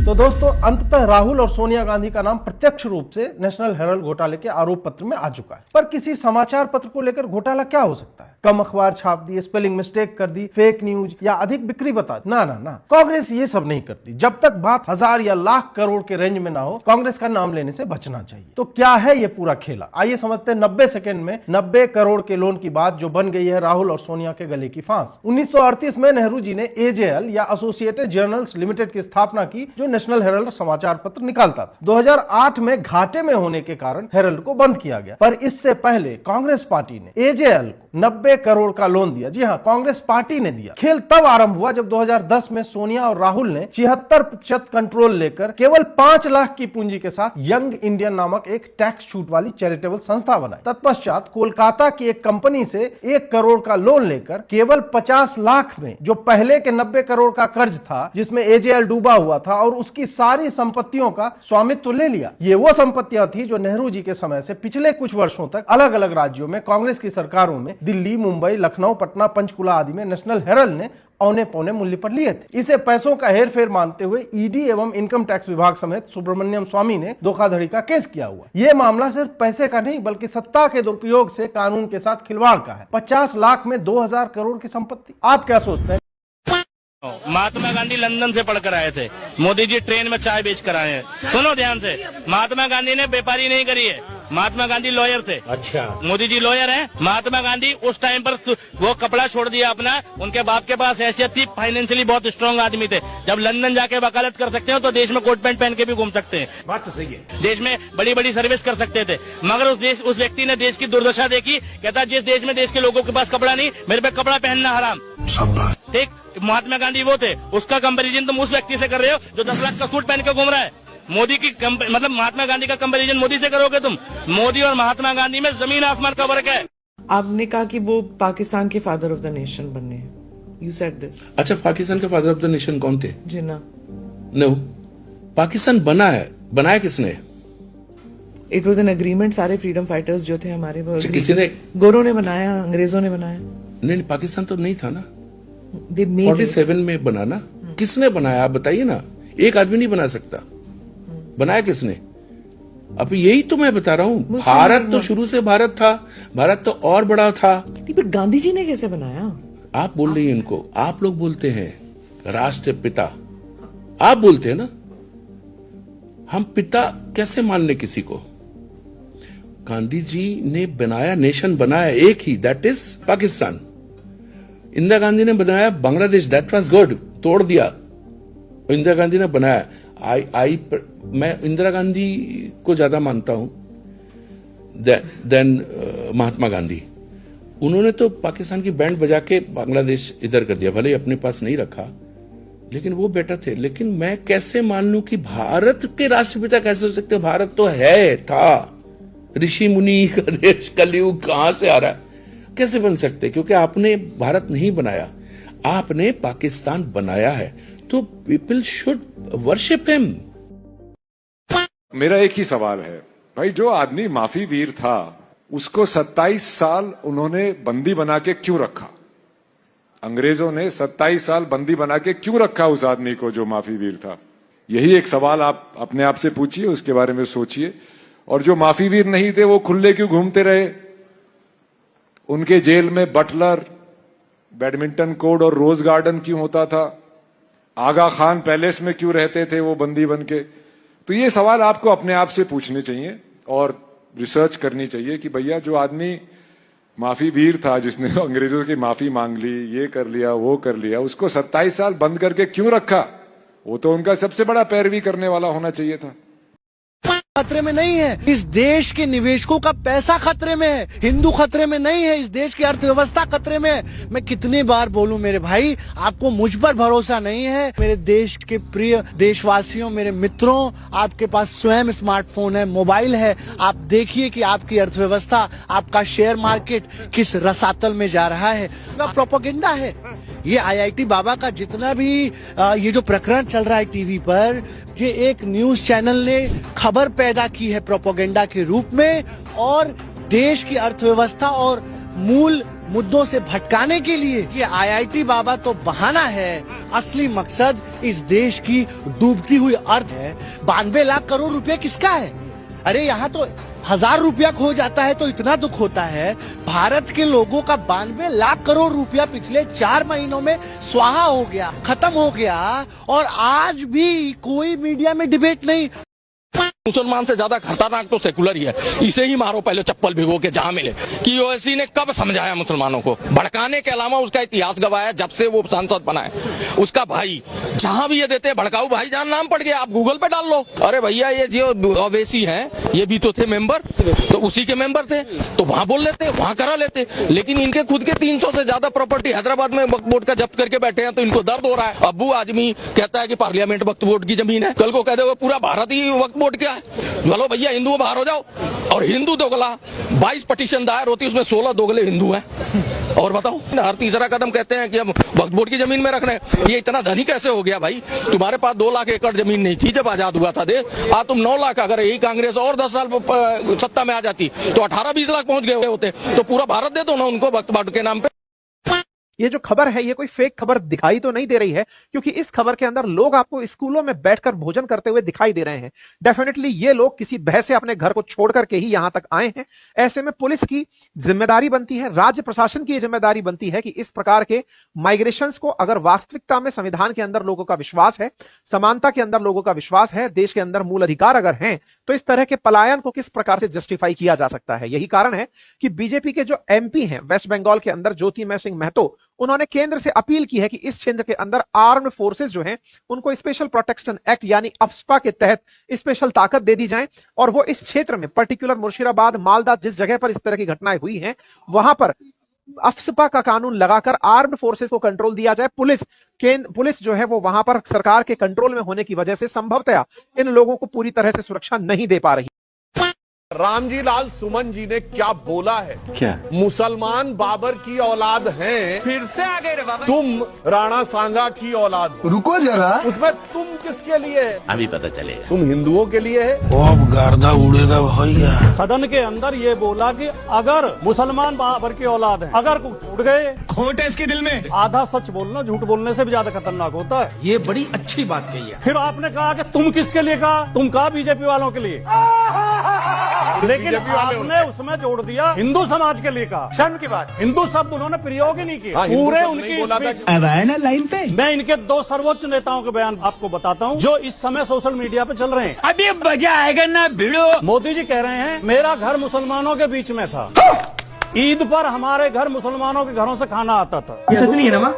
तो दोस्तों अंततः राहुल और सोनिया गांधी का नाम प्रत्यक्ष रूप से नेशनल हेराल्ड घोटाले के आरोप पत्र में आ चुका है। पर किसी समाचार पत्र को लेकर घोटाला क्या हो सकता है? कम अखबार छाप दिए, स्पेलिंग मिस्टेक कर दी, फेक न्यूज या अधिक बिक्री बता दी। ना ना ना, कांग्रेस ये सब नहीं करती। जब तक बात 1000 या लाख करोड़ के रेंज में ना हो, कांग्रेस का नाम लेने से बचना चाहिए। तो क्या है ये पूरा खेला? आइए समझते हैं 90 सेकंड में 90 करोड़ के लोन की बात जो बन गई है राहुल और सोनिया के गले की फांस। 1938 में नेहरू जी ने एजेएल या एसोसिएटेड जर्नल्स लिमिटेड की स्थापना की, जो नेशनल हेराल्ड समाचार पत्र निकालता था। 2008 में घाटे में होने के कारण हेराल्ड को बंद किया गया। पर इससे पहले कांग्रेस पार्टी ने एजेएल को 90 करोड़ का लोन दिया। जी हाँ, कांग्रेस पार्टी ने दिया। खेल तब आरंभ हुआ जब 2010 में सोनिया और राहुल ने 76% कंट्रोल लेकर केवल 5 लाख की पूंजी के साथ यंग इंडियन नामक एक टैक्स छूट वाली चैरिटेबल संस्था बनाई। तत्पश्चात कोलकाता की एक कंपनी से 1 करोड़ का लोन लेकर केवल 50 लाख में जो पहले के 90 करोड़ का कर्ज था, जिसमें एजेएल डूबा हुआ था, और उसकी सारी संपत्तियों का स्वामित्व ले लिया। ये वो संपत्तियां थी जो नेहरू जी के समय से पिछले कुछ वर्षों तक अलग अलग राज्यों में कांग्रेस की सरकारों में दिल्ली, मुंबई, लखनऊ, पटना, पंचकुला आदि में नेशनल हेराल्ड ने औने पौने मूल्य पर लिए थे। इसे पैसों का हेरफेर मानते हुए ईडी एवं इनकम टैक्स विभाग समेत सुब्रमण्यम स्वामी ने धोखाधड़ी का केस किया हुआ। यह मामला सिर्फ पैसे का नहीं बल्कि सत्ता के दुरुपयोग से कानून के साथ खिलवाड़ का है। 50 लाख में 2000 करोड़ की संपत्ति। आप क्या सोचते हैं? महात्मा गांधी लंदन से पढ़कर आए थे, मोदी जी ट्रेन में चाय बेच कर आए हैं। सुनो ध्यान से, महात्मा गांधी ने व्यापारी नहीं करी है, महात्मा गांधी लॉयर थे। अच्छा, मोदी जी लॉयर हैं। महात्मा गांधी उस टाइम पर वो कपड़ा छोड़ दिया अपना, उनके बाप के पास हैसियत थी, फाइनेंशियली बहुत स्ट्रांग आदमी थे। जब लंदन जाके वकालत कर सकते हो तो देश में कोट पैंट पहन के भी घूम सकते हैं। बात तो सही है, देश में बड़ी बड़ी सर्विस कर सकते थे। मगर उस व्यक्ति ने देश की दुर्दशा देखी, कहता जिस देश में देश के लोगों के पास कपड़ा नहीं, मेरे पे कपड़ा पहनना हराम। ठीक, महात्मा गांधी वो थे। उसका कंपैरिजन तुम उस व्यक्ति से कर रहे हो जो 10 लाख का सूट पहन के घूम रहा है। मोदी की मतलब महात्मा गांधी का कंपैरिजन मोदी से करोगे तुम? मोदी और महात्मा गांधी में जमीन आसमान का फर्क है। आपने कहा कि वो पाकिस्तान के फादर ऑफ द नेशन बनने, यू सेड दिस। अच्छा, पाकिस्तान के फादर ऑफ द नेशन कौन थे? जिन्ना। नो, पाकिस्तान बना है, बनाया किसने? It was an agreement. सारे फ्रीडम फाइटर्स जो थे हमारे, वो किसी ने, गोरों ने बनाया, अंग्रेजों ने बनाया। नहीं, पाकिस्तान तो नहीं था ना, 47 में बना ना। किसने बनाया आप बताइए ना। एक आदमी नहीं बना सकता, बनाया किसने? अब यही तो मैं बता रहा हूँ। भारत तो शुरू से भारत था, भारत तो और बड़ा था। पर गांधी जी ने कैसे बनाया? आप बोल रही हैं इनको, आप लोग बोलते हैं राष्ट्रपिता, आप बोलते हैं ना। हम पिता कैसे मान ले किसी को? गांधी जी ने बनाया, नेशन बनाया एक ही, दैट इज पाकिस्तान। इंदिरा गांधी ने बनाया बांग्लादेश, दैट वाज गुड, तोड़ दिया। इंदिरा गांधी ने बनाया मैं इंदिरा गांधी को ज्यादा मानता हूं देन महात्मा गांधी। उन्होंने तो पाकिस्तान की बैंड बजा के बांग्लादेश इधर कर दिया, भले ही अपने पास नहीं रखा, लेकिन वो बेटर थे। लेकिन मैं कैसे मान लूं कि भारत के राष्ट्रपिता कैसे हो सकते? भारत तो है, था, ऋषि मुनि का देश, कलयुग कहां से आ रहा है? कैसे बन सकते? क्योंकि आपने भारत नहीं बनाया, आपने पाकिस्तान बनाया है, तो पीपल शुड वर्शिप हिम। मेरा एक ही सवाल है भाई, जो आदमी माफी वीर था उसको 27 साल उन्होंने बंदी बना के क्यों रखा? अंग्रेजों ने 27 साल बंदी बना के क्यों रखा उस आदमी को जो माफी वीर था? यही एक सवाल आप अपने आप से पूछिए, उसके बारे में सोचिए। और जो माफी वीर नहीं थे वो खुले क्यों घूमते रहे? उनके जेल में बटलर, बैडमिंटन कोर्ट और रोज गार्डन क्यों होता था? आगा खान पैलेस में क्यों रहते थे वो बंदी बन के? तो ये सवाल आपको अपने आप से पूछने चाहिए और रिसर्च करनी चाहिए कि भैया जो आदमी माफी वीर था, जिसने अंग्रेजों की माफी मांग ली, ये कर लिया, वो कर लिया, उसको 27 साल बंद करके क्यों रखा? वो तो उनका सबसे बड़ा पैरवी करने वाला होना चाहिए था। खतरे में नहीं है, इस देश के निवेशकों का पैसा खतरे में है, हिंदू खतरे में नहीं है, इस देश की अर्थव्यवस्था खतरे में है। मैं कितनी बार बोलूं मेरे भाई, आपको मुझ पर भरोसा नहीं है? मेरे देश के प्रिय देशवासियों, मेरे मित्रों, आपके पास स्वयं स्मार्टफोन है, मोबाइल है, आप देखिए कि आपकी अर्थव्यवस्था, आपका शेयर मार्केट किस रसातल में जा रहा है। प्रोपेगेंडा है ये। IIT बाबा का जितना भी ये जो प्रकरण चल रहा है टीवी पर, ये एक न्यूज चैनल ने खबर पैदा की है प्रोपेगेंडा के रूप में, और देश की अर्थव्यवस्था और मूल मुद्दों से भटकाने के लिए कि IIT बाबा तो बहाना है, असली मकसद इस देश की डूबती हुई अर्थ है। 92 लाख करोड़ रुपए किसका है? अरे यहाँ तो 1000 रुपया खो जाता है तो इतना दुख होता है। भारत के लोगों का 92 लाख करोड़ रुपया पिछले 4 महीनों में स्वाहा हो गया, खत्म हो गया, और आज भी कोई मीडिया में डिबेट नहीं। मुसलमान से ज्यादा खतरनाक तो सेकुलर ही है। इसे ही मारो पहले चप्पल भिगो के जहां मिले। कि ओवैसी ने कब समझाया मुसलमानों को? भड़काने के अलावा उसका इतिहास गवाया जब से वो सांसद बना है। उसका भाई जहां भी ये देते हैं भड़काऊ भाईजान नाम पड़ गया, आप गूगल पे डाल लो। अरे भैया ये जो ओवैसी हैं ये भी तो थे मेंबर, तो उसी के मेंबर थे तो वहां बोल लेते, वहां करा लेते। लेकिन इनके खुद के 300 से ज्यादा प्रॉपर्टी हैदराबाद में वक्फ बोर्ड का जब्त करके बैठे हैं, तो इनको दर्द हो रहा है। अब्बू आदमी कहता है कि पार्लियामेंट वक्फ बोर्ड की जमीन है, कल को कह दे पूरा भारत ही वक्फ बोर्ड क्या है। चलो भैया हिंदुओं बाहर हो जाओ। और हिंदू दोगला 22 पटिशन दायर होती है, उसमें 16 दोगले हिंदू हैं। और बताओ हर तीसरा कदम कहते हैं कि हम वक्फ बोर्ड की जमीन में रख रहे हैं। ये इतना धनी कैसे हो गया भाई? तुम्हारे पास 2 लाख एकड़ जमीन नहीं थी जब आजाद हुआ था देश, आज तुम 9 लाख। अगर यही कांग्रेस और 10 साल सत्ता में आ जाती तो 18-20 लाख पहुंच गए होते। तो पूरा भारत दे दो ना उनको वक्फ बोर्ड के नाम पे। ये जो खबर है ये कोई फेक खबर दिखाई तो नहीं दे रही है, क्योंकि इस खबर के अंदर लोग आपको स्कूलों में बैठकर भोजन करते हुए दिखाई दे रहे हैं। डेफिनेटली ये लोग किसी भय से अपने घर को छोड़ करके ही यहां तक आए हैं। ऐसे में पुलिस की जिम्मेदारी बनती है, राज्य प्रशासन की जिम्मेदारी बनती है कि इस प्रकार के माइग्रेशंस को, अगर वास्तविकता में संविधान के अंदर लोगों का विश्वास है, समानता के अंदर लोगों का विश्वास है, देश के अंदर मूल अधिकार अगर हैं, तो इस तरह के पलायन को किस प्रकार से जस्टिफाई किया जा सकता है। यही कारण है कि बीजेपी के जो MP हैं वेस्ट बंगाल के अंदर, ज्योतिर्मय सिंह महतो, उन्होंने केंद्र से अपील की है कि इस क्षेत्र के अंदर आर्म्ड फोर्सेस जो हैं उनको स्पेशल प्रोटेक्शन एक्ट यानी अफ्स्पा के तहत स्पेशल ताकत दे दी जाए, और वो इस क्षेत्र में पर्टिकुलर मुर्शिदाबाद, मालदा, जिस जगह पर इस तरह की घटनाएं हुई हैं वहां पर अफ्स्पा का कानून लगाकर आर्म्ड फोर्सेस को कंट्रोल दिया जाए। पुलिस जो है वो वहां पर सरकार के कंट्रोल में होने की वजह से संभवतया इन लोगों को पूरी तरह से सुरक्षा नहीं दे पा रही। रामजी लाल सुमन जी ने क्या बोला है? क्या? मुसलमान बाबर की औलाद हैं। फिर से आ गए रे बाबा। तुम राणा सांगा की औलाद हो। रुको जरा, उसमें तुम किसके लिए है? अभी पता चलेगा। तुम हिंदुओं के लिए है। अब गर्दा उड़ेगा भैया। सदन के अंदर ये बोला कि अगर मुसलमान बाबर की औलाद है, अगर कुछ उड़ गए, खोट है इसके दिल में। आधा सच बोलना झूठ बोलने से भी ज्यादा खतरनाक होता है। ये बड़ी अच्छी बात कही है। फिर आपने कहा कि तुम किसके लिए कहा? तुम कहा बीजेपी वालों के लिए, लेकिन आपने उसमें जोड़ दिया हिंदू समाज के लिए कहा। शर्म की बात, हिंदू शब्द उन्होंने प्रयोग ही नहीं किया। पूरे उनकी लाइन पे मैं इनके 2 सर्वोच्च नेताओं के बयान आपको बताता हूँ जो इस समय सोशल मीडिया पे चल रहे हैं। अभी मजा आएगा ना भिड़ो। मोदी जी कह रहे हैं मेरा घर मुसलमानों के बीच में था, ईद पर हमारे घर मुसलमानों के घरों से खाना आता था। ये सच नहीं है ना माँ?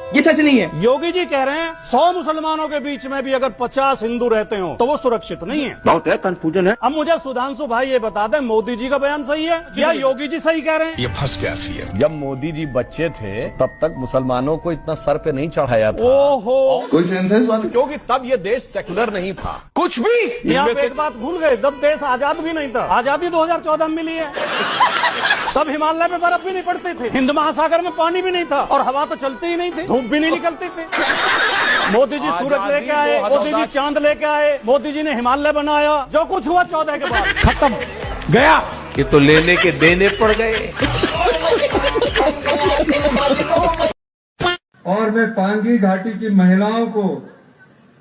ये सच नहीं है। योगी जी कह रहे हैं 100 मुसलमानों के बीच में भी अगर 50 हिंदू रहते हो तो वो सुरक्षित नहीं है। बहुत है, कंफ्यूजन है। अब मुझे सुधांशु भाई ये बता दें, मोदी जी का बयान सही है या योगी जी सही कह रहे हैं? ये फंस गया सीएम। जब मोदी जी बच्चे थे तब तक मुसलमानों को इतना सर पे नहीं चढ़ाया था। ओहो, कोई सेंसेस बात? क्योंकि तब ये देश सेकुलर नहीं था। कुछ भी यहाँ पे एक बात भूल गए, तब देश आजाद भी नहीं था। आजादी 2014 में मिली है। तब हिमालय में बर्फ भी नहीं पड़ती थी, हिंद महासागर में पानी भी नहीं था, और हवा तो चलती ही नहीं थी, धूप भी नहीं निकलती थी। मोदी जी सूरज लेके आए, मोदी जी चांद लेके आए, मोदी जी ने हिमालय बनाया। जो कुछ हुआ 14 के बाद खत्म गया। ये तो लेने के देने पड़ गए। और मैं पांगी घाटी की महिलाओं को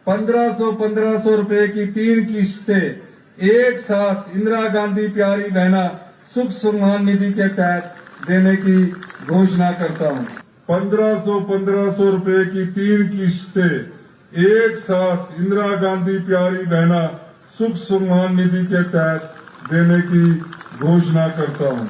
1500 रुपए की 3 किस्तें एक साथ इंदिरा गांधी प्यारी बहना सुख सम्मान निधि के तहत देने की घोषणा करता हूं। 1500 रुपए की 3 किस्तें एक साथ इंदिरा गांधी प्यारी बहना सुख सम्मान निधि के तहत देने की घोषणा करता हूं।